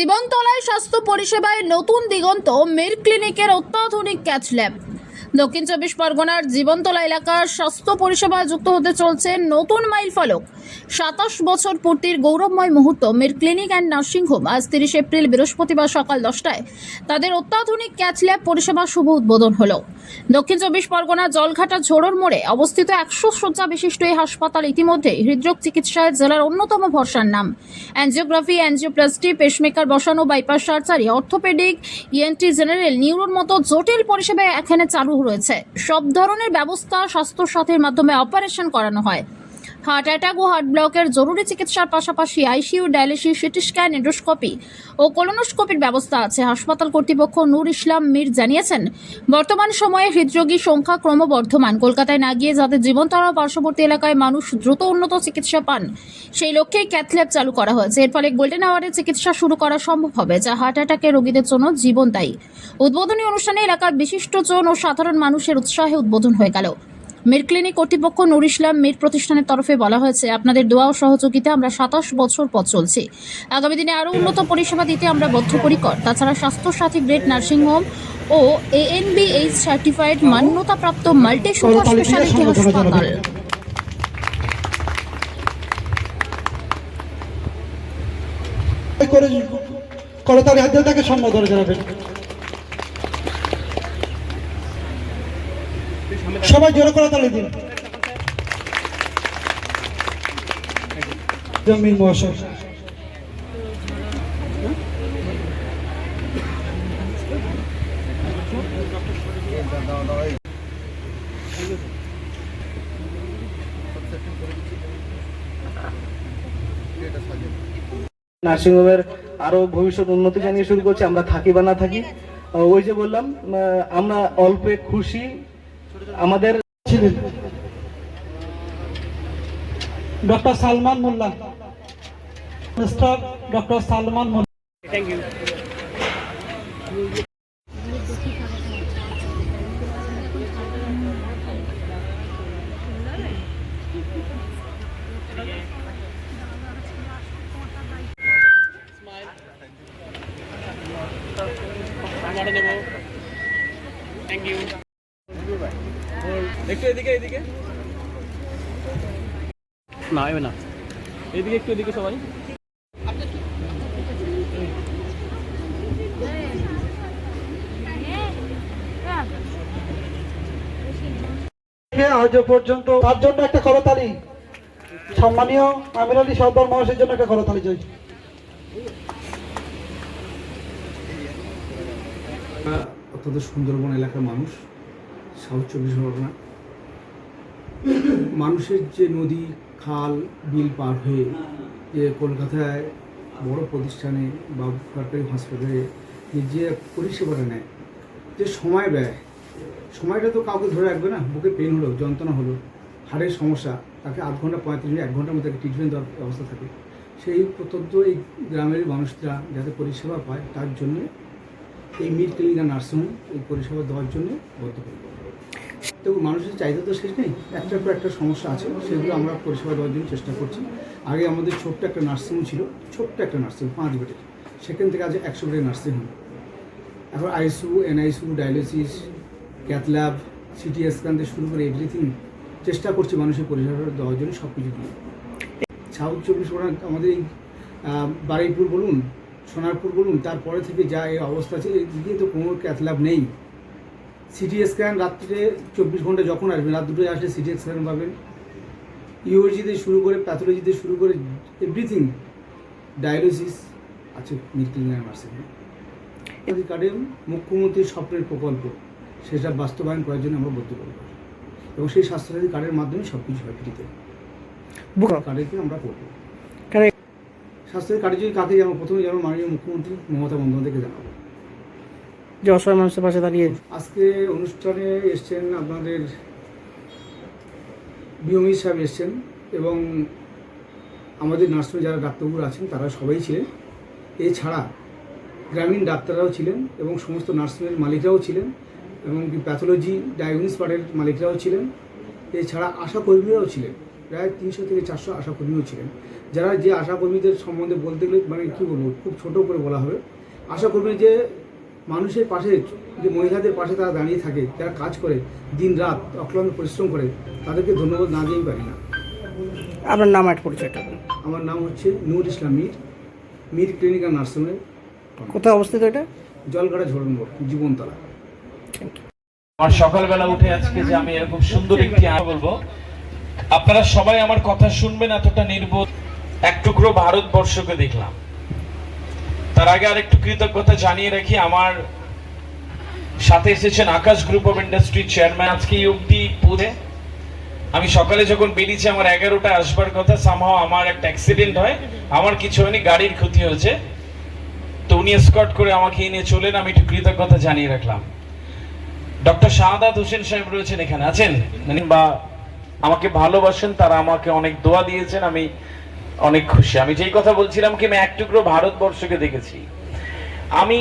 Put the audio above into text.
জীবনতলায় স্বাস্থ্য পরিষেবায় নতুন দিগন্ত মের ক্লিনিকের অত্যাধুনিক ক্যাথ ল্যাব। দক্ষিণ চব্বিশ পরগনার জীবনতলা এলাকার স্বাস্থ্য পরিষেবায় যুক্ত হতে চলছে নতুন মাইল ফলক। 27 বছর পূর্তির গৌরবময় মুহূর্ত মের ক্লিনিক অ্যান্ড নার্সিং হোম আজ 30 এপ্রিল বৃহস্পতিবার সকাল 10টায় তাদের অত্যাধুনিক ক্যাথ ল্যাব পরিষেবা শুভ উদ্বোধন হলো। দক্ষিণ চব্বিশ পরগনা জলঘাটা ঝোড়োর মোড়ে অবস্থিত 100 শয্যা বিশিষ্ট এই হাসপাতাল ইতিমধ্যে হৃদরোগ চিকিৎসায় জেলার অন্যতম ভরসার নাম। অ্যাঞ্জিওগ্রাফি, অ্যাঞ্জিওপ্লাস্টি, পেসমেকার বসানো, bypass surgery, orthopaedic, ENT, general, নিউরোর মতো জটিল পরিষেবা এখানে চালু রয়েছে। সব ধরনের ব্যবস্থা স্বাস্থ্য সাথীর মাধ্যমে অপারেশন করানো হয়। হার্ট অ্যাটাক ও হার্ট ব্লকের জরুরি চিকিৎসার পাশাপাশি ICU, dialysis, CT scan, endoscopy ও কোলোনোস্কোপির ব্যবস্থা আছে। হাসপাতাল কর্তৃপক্ষ নূর ইসলাম মীর জানিয়েছেন, বর্তমান সময়ে হৃদরোগীর সংখ্যা ক্রমবর্ধমান। কলকাতায় না গিয়ে যাতে জীবনতলা পার্শ্ববর্তী এলাকায় মানুষ দ্রুত উন্নত চিকিৎসা পান, সেই লক্ষ্যেই ক্যাথ ল্যাব চালু করা হয়েছে। এর ফলে গোল্ডেন আওয়ারে চিকিৎসা শুরু করা সম্ভব হবে, যা হার্ট অ্যাটাকের রোগীদের জন্য জীবনদায়ী। উদ্বোধনী অনুষ্ঠানে এলাকার বিশিষ্টজন ও সাধারণ মানুষের উৎসাহে উদ্বোধন হয়ে গেল। মির ক্লিনিক কর্তৃপক্ষ নূর ইসলাম মীর প্রতিষ্ঠানের তরফে বলা হয়েছে, আপনাদের দোয়া ও সহযোগিতা আমরা 27 বছর পথ চলছি। আগামী দিনে আরও উন্নত পরিষেবা দিতে আমরা বদ্ধপরিকর। তাছাড়া স্বাস্থ্যসাথী গ্রেড নার্সিং হোম ও ANBH সার্টিফাইড মান্যতাপ্রাপ্ত মাল্টি সুপার স্পেশালিটি হাসপাতাল। করতালি হাত দিয়ে তাকে সম্মান করে জানাবেন। সবাই জোরে করে তালি দিন। জমির মহাশয় নার্সিংহোমের আরো ভবিষ্যৎ উন্নতি জানিয়ে শুরু করছি। আমরা থাকি বা না থাকি, ওই যে বললাম, আমরা অল্পে খুশি। আমাদের ছিলেন doctor Salman Molla, mister doctor Salman Molla. Thank you. Thank you. একটু এদিকে এদিকে না এবে না, এদিকে একটু এদিকে সবাই। আজ পর্যন্ত তার জন্য একটা করতালি। সম্মানীয় আমির আলী সর্দার মহাশয়ের জন্য একটা করতালি চাই। অত্যন্ত সুন্দরবন এলাকার মানুষ, সাউথ চব্বিশ পরগনা। মানুষের যে নদী, খাল, বিল পার হয়ে যে কলকাতায় বড় প্রতিষ্ঠানে বা সরকারি হাসপাতালে যে পরিষেবাটা নেয়, যে সময় ব্যয়, সময়টা তো কাউকে ধরে রাখবে না। বুকে পেন হলো, যন্ত্রণা হলো, হাড়ের সমস্যা, তাকে আধ ঘন্টা 35 মিনিট 1 ঘন্টার মধ্যে ট্রিটমেন্ট দেওয়ার ব্যবস্থা থাকে। সেই প্রত্যন্ত এই গ্রামের মানুষরা যাতে পরিষেবা পায়, তার জন্যে এই মির ক্লিনিক আর নার্সিংহোম এই পরিষেবা দেওয়ার জন্য বদ্ধপরিকর। তো মানুষের চাহিদা তো শেষ নেই, একটার পর একটা সমস্যা আছে, সেগুলো আমরা পরিষেবা দেওয়ার জন্য চেষ্টা করছি। আগে আমাদের ছোট্ট একটা নার্সিংহোম ছিল, ছোট্ট একটা নার্সিংহোম 5 বেডের, সেখান থেকে আজ 100 বেডের নার্সিংহোম। এখন ICU, NICU, dialysis, cath lab, CT scan থেকে শুরু করে এভরিথিং চেষ্টা করছি মানুষের পরিষেবা দেওয়ার জন্য, সব কিছু দিয়ে। সাউথ চব্বিশ পরগনা আমাদের এই বারুইপুর বলুন, সোনারপুর বলুন, তারপরে থেকে যা এই অবস্থা আছে, এদিকে তো কোনো ক্যাথ ল্যাব নেই। সিটি স্ক্যান রাত্রে 24 ঘন্টা যখন আসবেন, রাত 2টায় আসলে সিটি স্ক্যান পাবেন। ইউএসজিতে শুরু করে প্যাথোলজিতে শুরু করে এভরিথিং, ডায়ালিসিস আছে Mir clinic and nursing home. এই কার্ডে মুখ্যমন্ত্রীর স্বপ্নের প্রকল্প, সেটা বাস্তবায়ন করার জন্য আমরা বদ্ধপরিকর, এবং সেই স্বাস্থ্যসাথী কার্ডের মাধ্যমে সব কিছু হয় ফ্রিতে। কার্ডেকে আমরা করবো। স্বাস্থ্যের কার্ডে যদি কাকে জানাবো, প্রথমে যেমন মাননীয় মুখ্যমন্ত্রী মমতা বন্দ্যোপাধ্যায়কে জানাবো, যে অসহায় মানুষের পাশে দাঁড়িয়ে। আজকে অনুষ্ঠানে এসছেন আপনাদের বিওমি সাহেব এসছেন, এবং আমাদের নার্সিংহোমে যারা ডাক্তারবাবুরা আছেন তারা সবাই ছিলেন। এছাড়া গ্রামীণ ডাক্তাররাও ছিলেন, এবং সমস্ত নার্সিংহোমের মালিকরাও ছিলেন, এবং প্যাথোলজি ডায়াগনোসিস পার্টের মালিকরাও ছিলেন। এছাড়া আশাকর্মীরাও ছিলেন, প্রায় 300 থেকে 400 আশাকর্মীও ছিলেন, যারা যে আশাকর্মীদের সম্বন্ধে বলতে গেলে মানে কী বলবো, খুব ছোট করে বলা হবে। আশাকর্মী যে মানুষের পাশে, যে মহিলাদের পাশে তারা দাঁড়িয়ে থাকে, যারা কাজ করে দিন রাত অক্লান্ত পরিশ্রম করে, তাদেরকে ধন্যবাদ না দিয়েই পারি না। আপনার নাম আর পরিচয়টা? আমার নাম হচ্ছে Noor Islam Mir, Mir clinic and nursing home, কোথায় অবস্থিত এটা? জলগাড়া ঝোড়ন মোড়, জীবনতলা। আমার সকালবেলা উঠে আজকে যে আমি এরকম সুন্দর একটি বলবো, আপনারা সবাই আমার কথা শুনবেন এতটা নির্বোধ। এক টুকরো ভারতবর্ষকে দেখলাম। তার আগে আরেকটু কৃতজ্ঞতা জানিয়ে রাখি, আমার সাথে এসেছেন আকাশ গ্রুপ অফ ইন্ডাস্ট্রি চেয়ারম্যান। আজকে এই অবধি পুরে আমি সকালে যখন বেরিয়েছি আমার 11টায় আসবার কথা, সামহাও আমার একটা অ্যাক্সিডেন্ট হয়, আমার কিছু হয়নি, গাড়ির ক্ষতি হয়েছে, তো উনি এসকর্ট করে আমাকে নিয়ে চলেন, আমি একটু কৃতজ্ঞতা জানিয়ে রাখলাম। ডক্টর শাহাদাত হোসেন সাহেব রয়েছেন, এখানে আছেন বা আমাকে ভালোবাসেন, তারা আমাকে অনেক দোয়া দিয়েছেন, আমি অনেক খুশি। আমি যেই কথা বলছিলাম কি, আমি এক টুকরো ভারতবর্ষকে দেখেছি। আমি